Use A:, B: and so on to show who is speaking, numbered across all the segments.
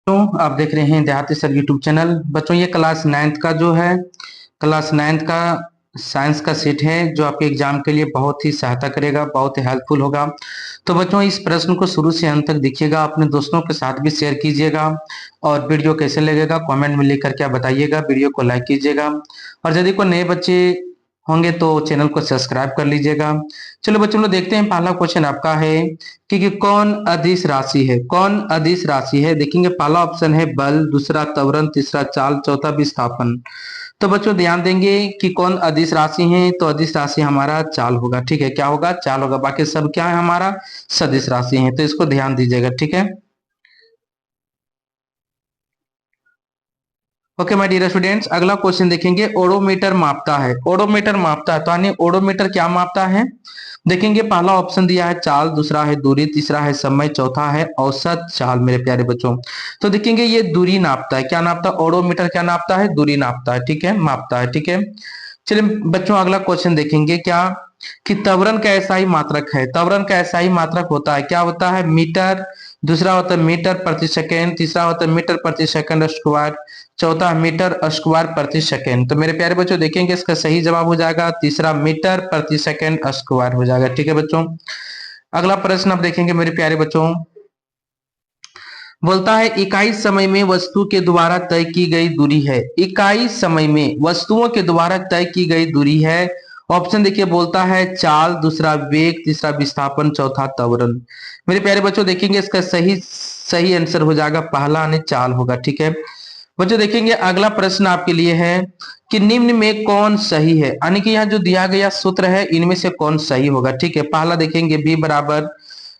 A: तो आप देख रहे हैं देहाती सर यूट्यूब चैनल। बच्चों ये क्लास नाइन्थ का जो है क्लास नाइन्थ का साइंस का सेट है जो आपके एग्जाम के लिए बहुत ही सहायता करेगा, बहुत ही हेल्पफुल होगा। तो बच्चों इस प्रश्न को शुरू से अंत तक देखिएगा, अपने दोस्तों के साथ भी शेयर कीजिएगा और वीडियो कैसे लगेगा कमेंट में लिख करके आप बताइएगा। वीडियो को लाइक कीजिएगा और यदि कोई नए बच्चे होंगे तो चैनल को सब्सक्राइब कर लीजिएगा। चलो बच्चों लोग देखते हैं, पहला क्वेश्चन आपका है कि कौन अदिश राशि है। कौन अदिश राशि है देखेंगे, पहला ऑप्शन है बल, दूसरा त्वरण, तीसरा चाल, चौथा विस्थापन। तो बच्चों ध्यान देंगे कि कौन अदिश राशि है, तो अदिश राशि हमारा चाल होगा। ठीक है, क्या होगा? चाल होगा। बाकी सब क्या है? हमारा सदिश राशि है, तो इसको ध्यान दीजिएगा। ठीक है, ओके माय डियर स्टूडेंट्स, अगला क्वेश्चन देखेंगे। ओडोमीटर मापता है। ओडोमीटर मापता है तो यानी ओडोमीटर क्या मापता है? देखेंगे पहला ऑप्शन दिया है चाल, दूसरा है दूरी, तीसरा है समय, चौथा है औसत चाल। मेरे प्यारे बच्चों तो देखेंगे ये दूरी नापता है। क्या नापता है? ओडोमीटर क्या नापता है? दूरी नापता है। ठीक है, मापता है। ठीक है, चलिए बच्चों अगला क्वेश्चन देखेंगे क्या कि त्वरण का ऐसा ही मात्रक है। त्वरण का ऐसा ही मात्रक होता है, क्या होता है? मीटर, दूसरा होता है मीटर प्रति सेकेंड, तीसरा होता है मीटर प्रति सेकंड स्क्वायर, चौथा मीटर स्क्वायर प्रति सेकेंड। तो मेरे प्यारे बच्चों देखेंगे इसका सही जवाब हो जाएगा तीसरा, मीटर प्रति सेकेंड स्क्वायर हो जाएगा। ठीक है बच्चों, अगला प्रश्न आप देखेंगे मेरे प्यारे बच्चों, बोलता है इकाई समय में वस्तु के द्वारा तय की गई दूरी है। इकाई समय में वस्तुओं के द्वारा तय की गई दूरी है। ऑप्शन देखिए, बोलता है चाल, दूसरा वेग, तीसरा विस्थापन, चौथा त्वरण। मेरे प्यारे बच्चों देखेंगे इसका सही सही आंसर हो जाएगा पहला यानी चाल होगा। ठीक है बच्चों, देखेंगे अगला प्रश्न आपके लिए है कि निम्न में कौन सही है, यानी कि यहाँ जो दिया गया सूत्र है इनमें से कौन सही होगा। ठीक है, पहला देखेंगे बी बराबर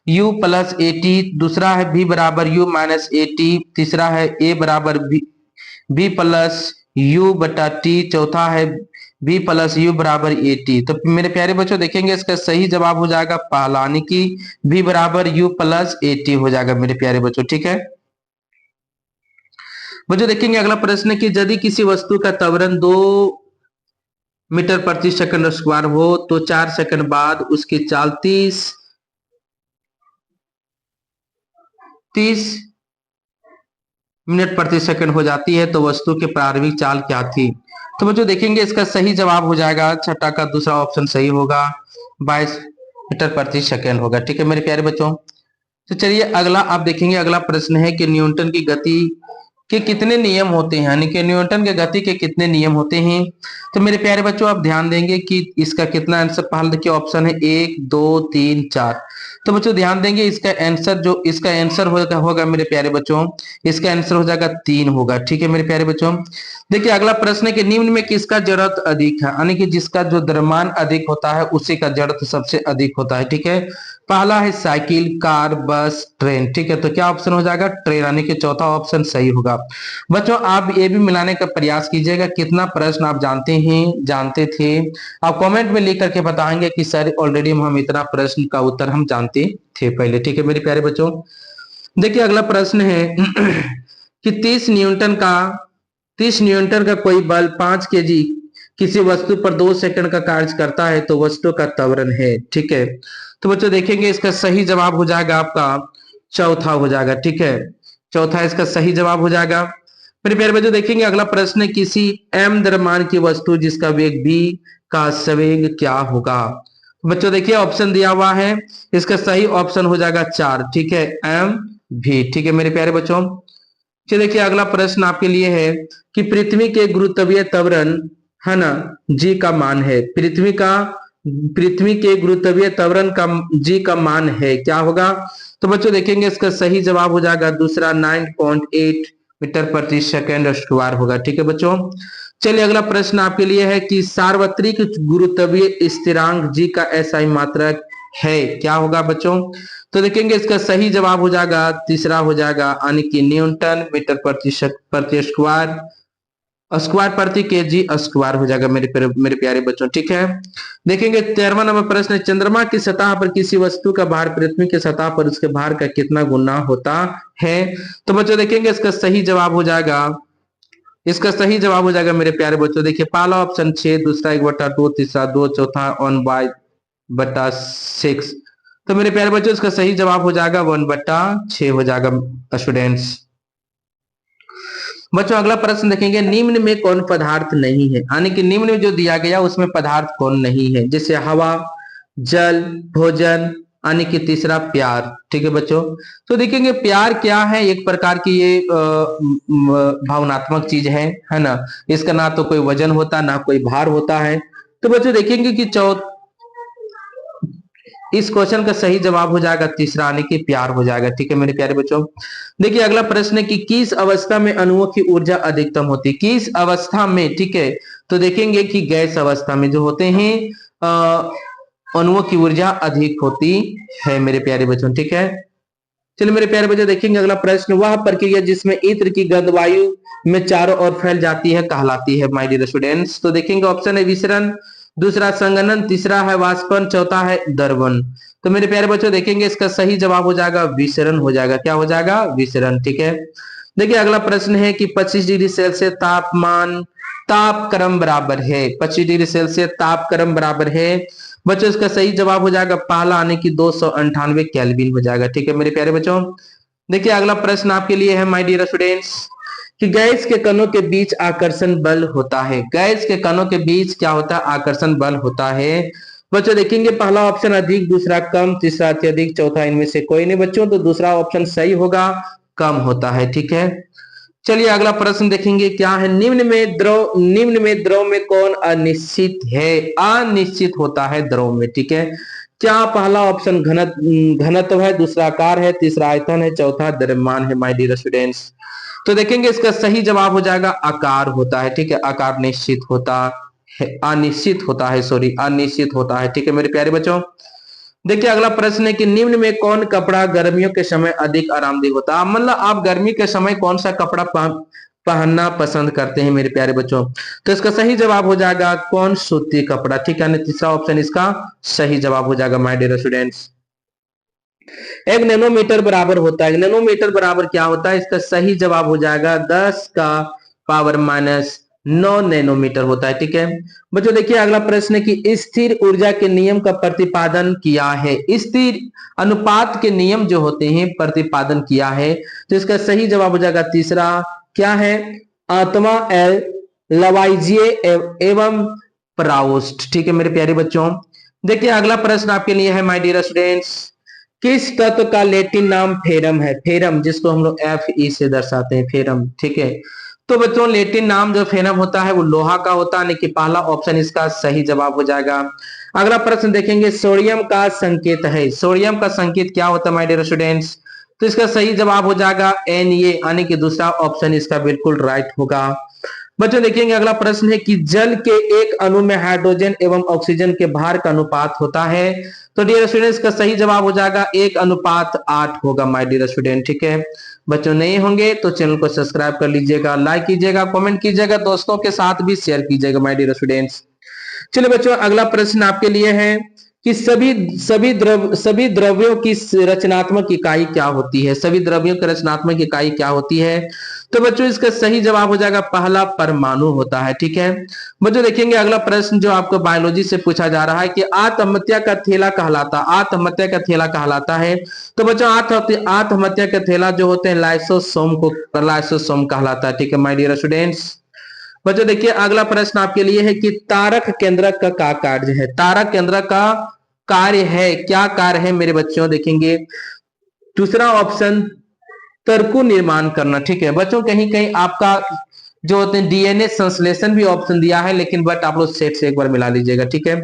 A: u प्लस ए टी, दूसरा है b बराबर u माइनस ए टी, तीसरा है a बराबर b प्लस u बटा टी, चौथा है b प्लस u बराबर ए टी। तो मेरे प्यारे बच्चों देखेंगे इसका सही जवाब हो जाएगा पहला, यानी कि b बराबर u प्लस ए टी हो जाएगा मेरे प्यारे बच्चों। ठीक है बच्चों, देखेंगे अगला प्रश्न कि यदि किसी वस्तु का त्वरण 2 मीटर प्रति सेकंड स्क्वायर हो तो 4 सेकंड बाद उसकी चाल 30 मिनट प्रति सेकंड हो जाती है, तो वस्तु की प्रारंभिक चाल क्या थी? तो बच्चों देखेंगे इसका सही जवाब हो जाएगा छठा का दूसरा ऑप्शन सही होगा, 22 मीटर प्रति सेकंड होगा। ठीक है मेरे प्यारे बच्चों, तो चलिए अगला आप देखेंगे, अगला प्रश्न है कि न्यूटन की गति के कितने नियम होते हैं, यानी कि न्यूटन के गति के कितने नियम होते हैं। तो मेरे प्यारे बच्चों आप ध्यान देंगे कि इसका कितना आंसर, पहले देखिए ऑप्शन है 1 2 3 4। तो बच्चों ध्यान देंगे इसका आंसर, जो इसका आंसर होगा मेरे प्यारे बच्चों, इसका आंसर हो जाएगा 3 होगा। ठीक है मेरे प्यारे बच्चों, देखिए अगला प्रश्न है कि निम्न में किसका जड़त्व अधिक है, यानी कि जिसका जो द्रव्यमान अधिक होता है उसी का जड़त्व सबसे अधिक होता है। ठीक है, पहला है साइकिल, कार, बस, ट्रेन। ठीक है, तो क्या ऑप्शन हो जाएगा? ट्रेन, यानी कि चौथा ऑप्शन सही होगा। बच्चों आप ये भी मिलाने का प्रयास कीजिएगा, कितना प्रश्न आप जानते थे। आप कमेंट में लिख करके बताएंगे कि सर ऑलरेडी हम इतना प्रश्न का उत्तर हम जानते थे पहले। ठीक है मेरे प्यारे बच्चों, देखिए अगला प्रश्न है कि 30 न्यूटन का कोई बल 5 केजी किसी वस्तु पर 2 सेकंड का कार्य करता है तो वस्तु का त्वरण है। ठीक है, तो बच्चों देखेंगे इसका सही जवाब हो जाएगा आपका चौथा हो जाएगा। ठीक है, चौथा इसका सही जवाब हो जाएगा। मेरे प्यारे बच्चों देखेंगे अगला प्रश्न है किसी m द्रव्यमान की वस्तु जिसका वेग v का सवेग क्या होगा। बच्चों देखिए ऑप्शन दिया हुआ है, इसका सही ऑप्शन हो जाएगा 4। ठीक है, एम भी। ठीक है मेरे प्यारे बच्चों, चलिए देखिए अगला प्रश्न आपके लिए है कि पृथ्वी के गुरुत्वीय त्वरण है ना जी का मान है। पृथ्वी के गुरुत्वीय त्वरण का जी का मान है, क्या होगा? तो बच्चों देखेंगे इसका सही जवाब हो जाएगा दूसरा, 9.8 मीटर प्रति सेकंड स्क्वायर होगा। ठीक है बच्चों, चलिए अगला प्रश्न आपके लिए है कि सार्वत्रिक गुरुत्वीय स्थिरांक जी का एसआई मात्रक है, क्या होगा बच्चों? तो देखेंगे इसका सही जवाब हो जाएगा तीसरा हो जाएगा, यानी कि न्यूटन मीटर प्रति स्क्वायर, स्क्वायर प्रति केजी स्क्वायर हो जाएगा मेरे प्यारे बच्चों। ठीक है, देखेंगे 13वां नंबर प्रश्न है चंद्रमा की सतह पर किसी वस्तु का भार पृथ्वी की सतह पर उसके भार का कितना गुना होता है। तो बच्चों देखेंगे इसका सही जवाब हो जाएगा, इसका सही जवाब हो जाएगा मेरे प्यारे बच्चों, देखिए पहला ऑप्शन 6, दूसरा 1/2, तीसरा 2, चौथा 1/6। तो मेरे प्यारे बच्चों इसका सही जवाब हो जाएगा 1/6 हो जाएगा स्टूडेंट्स। बच्चों अगला प्रश्न देखेंगे, निम्न में कौन पदार्थ नहीं है, यानी कि निम्न में जो दिया गया उसमें पदार्थ कौन नहीं है, जैसे हवा, जल, भोजन, यानी कि तीसरा प्यार। ठीक है बच्चों, तो देखेंगे प्यार क्या है, एक प्रकार की ये भावनात्मक चीज है ना। इसका ना तो कोई वजन होता ना कोई भार होता है। तो बच्चों देखेंगे कि इस क्वेश्चन का सही जवाब हो जाएगा तीसरा, यानी कि प्यार हो जाएगा। ठीक है मेरे प्यारे बच्चों, देखिए अगला प्रश्न है कि किस अवस्था में अणुओं की ऊर्जा अधिकतम होती है, किस अवस्था में। ठीक है, तो देखेंगे कि गैस अवस्था में जो होते हैं अणुओं की ऊर्जा अधिक होती है मेरे प्यारे बच्चों। ठीक है, चलिए मेरे प्यारे बच्चों देखेंगे अगला प्रश्न, वह प्रक्रिया जिसमें इत्र की गंध वायु में चारों ओर फैल जाती है कहलाती है माय डियर स्टूडेंट्स। तो देखेंगे ऑप्शन है विसरण, दूसरा संघनन, तीसरा है वाष्पन, चौथा है द्रवण। तो मेरे प्यारे बच्चों देखेंगे इसका सही जवाब हो जाएगा विसरण हो जाएगा। क्या हो जाएगा? विसरण। ठीक है, देखिए अगला प्रश्न है कि 25 डिग्री सेल्सियस तापक्रम बराबर है, 25 डिग्री सेल्सियस तापक्रम बराबर है बच्चों। इसका सही जवाब हो जाएगा पहला, आने की 298 केल्विन हो जाएगा। ठीक है मेरे प्यारे बच्चों, देखिए अगला प्रश्न आपके लिए है माय डियर स्टूडेंट्स कि गैस के कणों के बीच आकर्षण बल होता है, गैस के कणों के बीच क्या होता है? आकर्षण बल होता है बच्चों। देखेंगे पहला ऑप्शन अधिक, दूसरा कम, तीसरा अत्यधिक, चौथा इनमें से कोई नहीं बच्चों। तो दूसरा ऑप्शन सही होगा, कम होता है। ठीक है, चलिए अगला प्रश्न देखेंगे क्या है, निम्न में द्रव में कौन अनिश्चित है? अनिश्चित होता है द्रव में। ठीक है, क्या पहला ऑप्शन घनत्व है, दूसरा आकार है, तीसरा आयतन है, चौथा द्रव्यमान है माय डियर स्टूडेंट्स। तो देखेंगे इसका सही जवाब हो जाएगा आकार होता है। ठीक है, आकार निश्चित होता है, अनिश्चित होता है, सॉरी अनिश्चित होता है। ठीक है मेरे प्यारे बच्चों, देखिए अगला प्रश्न है कि निम्न में कौन कपड़ा गर्मियों के समय अधिक आरामदेह होता है, मतलब आप गर्मी के समय कौन सा कपड़ा पहनना पसंद करते हैं मेरे प्यारे बच्चों। तो इसका सही जवाब हो जाएगा कौन? सूती कपड़ा। ठीक है, तीसरा ऑप्शन इसका सही जवाब हो जाएगा माय डियर स्टूडेंट्स। एक नैनोमीटर बराबर होता है, नैनोमीटर बराबर क्या होता है? इसका सही जवाब हो जाएगा 10 का पावर माइनस 9 नैनोमीटर होता है। ठीक है बच्चों, देखिए अगला प्रश्न है कि स्थिर ऊर्जा के नियम का प्रतिपादन किया है, स्थिर अनुपात के नियम जो होते हैं प्रतिपादन किया है। तो इसका सही जवाब हो जाएगा तीसरा, क्या है? आत्मा एल लवाइजिए एवं प्राउस्ट। ठीक है मेरे प्यारे बच्चों, देखिए अगला प्रश्न आपके लिए है माय डियर स्टूडेंट्स, किस तत्व का लैटिन नाम फेरम है? फेरम जिसको हम लोग Fe से दर्शाते हैं, फेरम। ठीक है, तो बच्चों लैटिन नाम जो फेरम होता है वो लोहा का होता है, यानी कि पहला ऑप्शन इसका सही जवाब हो जाएगा। अगला प्रश्न देखेंगे, सोडियम का संकेत है, सोडियम का संकेत क्या होता है माय डियर स्टूडेंट्स? तो इसका सही जवाब हो जाएगा Na, यानी कि दूसरा ऑप्शन इसका बिल्कुल राइट होगा। बच्चों देखेंगे अगला प्रश्न है कि जल के एक अणु में हाइड्रोजन एवं ऑक्सीजन के भार का अनुपात होता है। तो डियर स्टूडेंट्स का सही जवाब हो जाएगा 1:8 होगा माय डियर स्टूडेंट। ठीक है बच्चों, नहीं होंगे तो चैनल को सब्सक्राइब कर लीजिएगा, लाइक कीजिएगा, कमेंट कीजिएगा, दोस्तों के साथ भी शेयर कीजिएगा माय डियर स्टूडेंट्स। चलिए बच्चों अगला प्रश्न आपके लिए है कि सभी द्रव्यों की रचनात्मक इकाई क्या होती है? सभी द्रव्यों की रचनात्मक इकाई क्या होती है? तो बच्चों इसका सही जवाब हो जाएगा पहला, परमाणु होता है। ठीक है बच्चों, देखेंगे अगला प्रश्न जो आपको बायोलॉजी से पूछा जा रहा है कि आत्महत्या का थैला कहलाता, आत्महत्या का थैला कहलाता है। तो बच्चों आत्महत्या का थैला जो होते हैं लाइसोसोम कहलाता है। ठीक है माय डियर स्टूडेंट्स, बच्चों देखिए अगला प्रश्न आपके लिए है कि तारक केंद्रक का क्या कार्य है? तारक केंद्रक का कार्य है, क्या कार्य है मेरे बच्चों? देखेंगे दूसरा ऑप्शन तर्कु निर्माण करना। ठीक है बच्चों, कहीं कहीं आपका जो होते हैं डीएनए संश्लेषण भी ऑप्शन दिया है, लेकिन बट आप लोग सेट से एक बार मिला लीजिएगा। ठीक है,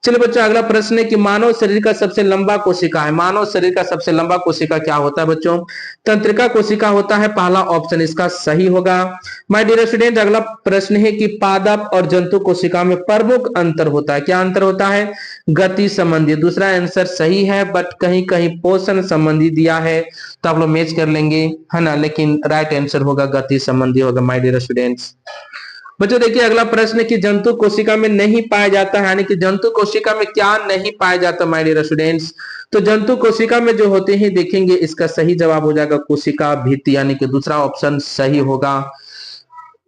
A: चलिए बच्चों अगला प्रश्न है कि मानव शरीर का सबसे लंबा कोशिका है, मानव शरीर का सबसे लंबा कोशिका क्या होता है बच्चों? तंत्रिका कोशिका होता है, पहला ऑप्शन इसका सही होगा। माय डियर स्टूडेंट अगला प्रश्न है कि पादप और जंतु कोशिका में प्रमुख अंतर होता है, क्या अंतर होता है? गति संबंधी, दूसरा आंसर सही है, बट कहीं कहीं पोषण संबंधी दिया है तो आप लोग मैच कर लेंगे, है ना, लेकिन राइट आंसर होगा गति संबंधी होगा माय डियर स्टूडेंट्स। बच्चों देखिए अगला प्रश्न है कि जंतु कोशिका में नहीं पाया जाता है, यानी कि जंतु कोशिका में क्या नहीं पाया जाता माय डियर स्टूडेंट्स? तो जंतु कोशिका में जो होते हैं देखेंगे इसका सही जवाब हो जाएगा कोशिका भित्ति, यानी कि दूसरा ऑप्शन सही होगा।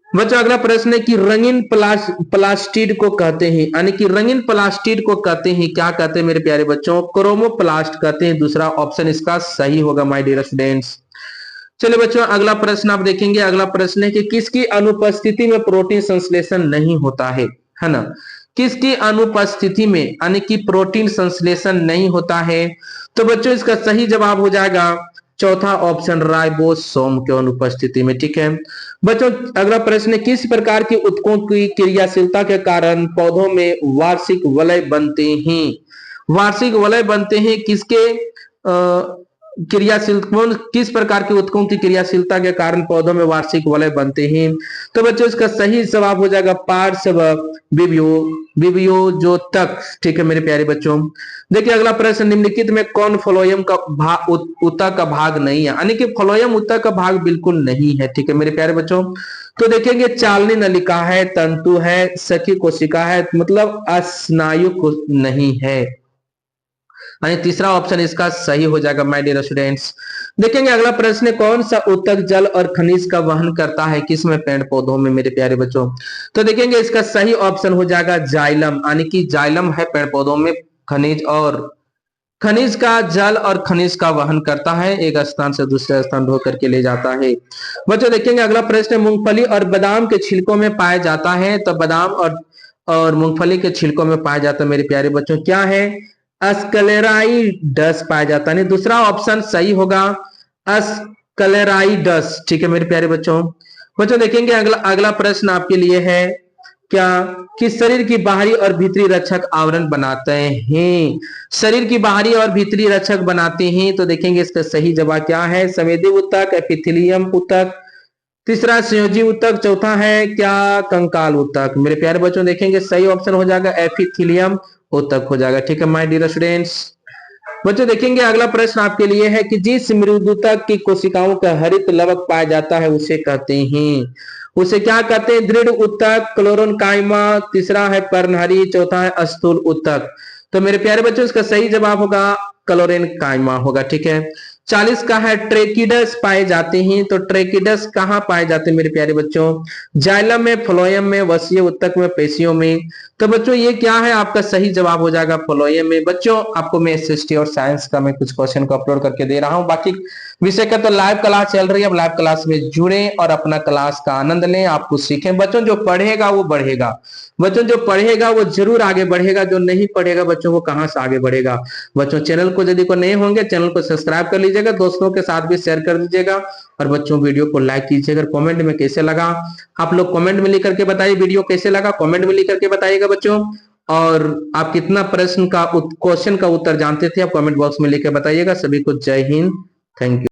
A: बच्चों अगला प्रश्न है कि रंगीन प्लास्टिड को कहते हैं, यानी कि रंगीन प्लास्टिड को कहते हैं, क्या कहते हैं मेरे प्यारे बच्चों? क्रोमोप्लास्ट कहते हैं, दूसरा ऑप्शन इसका सही होगा माय डियर स्टूडेंट्स। चलिए बच्चों, अगला प्रश्न आप देखेंगे। अगला प्रश्न है कि किसकी अनुपस्थिति में प्रोटीन संश्लेषण नहीं होता है ना। किसकी अनुपस्थिति में यानी कि प्रोटीन संश्लेषण नहीं होता है। तो बच्चों इसका सही जवाब हो जाएगा चौथा ऑप्शन, राइबोसोम के अनुपस्थिति में। ठीक है बच्चों, अगला प्रश्न है किस प्रकार की ऊतकों की क्रियाशीलता के कारण पौधों में वार्षिक वलय बनते हैं। वार्षिक वलय बनते हैं किसके क्रियाशील कौन किस प्रकार के ऊतकों की क्रियाशीलता के कारण पौधों में वार्षिक वलय बनते हैं। तो बच्चों इसका सही जवाब हो जाएगा पार्श्व विभियोजोतक। ठीक है मेरे प्यारे बच्चों, देखिए अगला प्रश्न, निम्नलिखित में कौन फ्लोएम का ऊतक का भाग नहीं है, यानी कि फ्लोएम ऊतक का भाग बिल्कुल नहीं है। ठीक है मेरे प्यारे बच्चों, तो देखेंगे चालनी नलिका है, तंतु है, सखी कोशिका है, मतलब स्नायु नहीं है। यानी तीसरा ऑप्शन इसका सही हो जाएगा माय डियर स्टूडेंट्स। देखेंगे अगला प्रश्न, कौन सा ऊतक जल और खनिज का वहन करता है किसमें, पेड़ पौधों में मेरे प्यारे बच्चों। तो देखेंगे इसका सही ऑप्शन हो जाएगा जाइलम, यानी कि जाइलम है पेड़ पौधों में खनिज, और खनिज का जल और खनिज का वहन करता है, एक स्थान से दूसरे स्थान ढो करके ले जाता है। बच्चों देखेंगे अगला प्रश्न, मूंगफली और बादाम के छिलकों में पाया जाता है। तो बादाम और मूंगफली के छिलकों में पाया जाता है मेरे प्यारे बच्चों, क्या है, स्क्लेराइडस पाया जाता है। दूसरा ऑप्शन सही होगा स्क्लेराइडस। ठीक है मेरे प्यारे बच्चों। बच्चों देखेंगे अगला प्रश्न आपके लिए है क्या, कि शरीर की बाहरी और भीतरी रक्षक आवरण बनाते हैं। शरीर की बाहरी और भीतरी रक्षक बनाते हैं। तो देखेंगे इसका सही जवाब क्या है, संवेदी ऊतक, एपिथेलियम ऊतक, तीसरा संयोजी ऊतक, चौथा है क्या, कंकाल ऊतक। मेरे प्यारे बच्चों देखेंगे सही ऑप्शन हो जाएगा एपिथेलियम ऊतक हो जाएगा। ठीक है माय डियर स्टूडेंट्स। बच्चों देखेंगे अगला प्रश्न आपके लिए है कि जिस मृदुतक की कोशिकाओं का हरित लवक पाया जाता है उसे कहते हैं, उसे क्या कहते हैं, दृढ़ ऊतक, क्लोरेनकाइमा, तीसरा है पर्णहरी, चौथा है स्थूल ऊतक। तो मेरे प्यारे बच्चों इसका सही जवाब होगा क्लोरेनकाइमा होगा। ठीक है 40 का है ट्रेकिडस पाए जाते हैं। तो ट्रेकिडस कहाँ पाए जाते हैं मेरे प्यारे बच्चों, जाइलम में, फ्लोएम में, वसीय ऊतक में, पेशियों में। तो बच्चों ये क्या है, आपका सही जवाब हो जाएगा फ्लोएम में। बच्चों आपको मैं एसएसटी और साइंस का मैं कुछ क्वेश्चन को अपलोड करके दे रहा हूं, बाकी विषय का तो लाइव क्लास चल रही है। अब लाइव क्लास में जुड़े और अपना क्लास का आनंद लें, आप कुछ सीखें। बच्चों जो पढ़ेगा वो बढ़ेगा, बच्चों जो पढ़ेगा वो जरूर आगे बढ़ेगा, जो नहीं पढ़ेगा बच्चों वो कहां से आगे बढ़ेगा। बच्चों चैनल को यदि को नए होंगे चैनल को सब्सक्राइब कर लीजिएगा, दोस्तों के साथ भी शेयर कर दीजिएगा, और बच्चों वीडियो को लाइक कीजिएगा। कमेंट में कैसे लगा आप लोग कमेंट में लिख करके बताइए, वीडियो कैसे लगा कमेंट में लिख करके बताइएगा बच्चों। और आप कितना प्रश्न का क्वेश्चन का उत्तर जानते थे आप कमेंट बॉक्स में लिख के बताइएगा। सभी को जय हिंद, थैंक यू।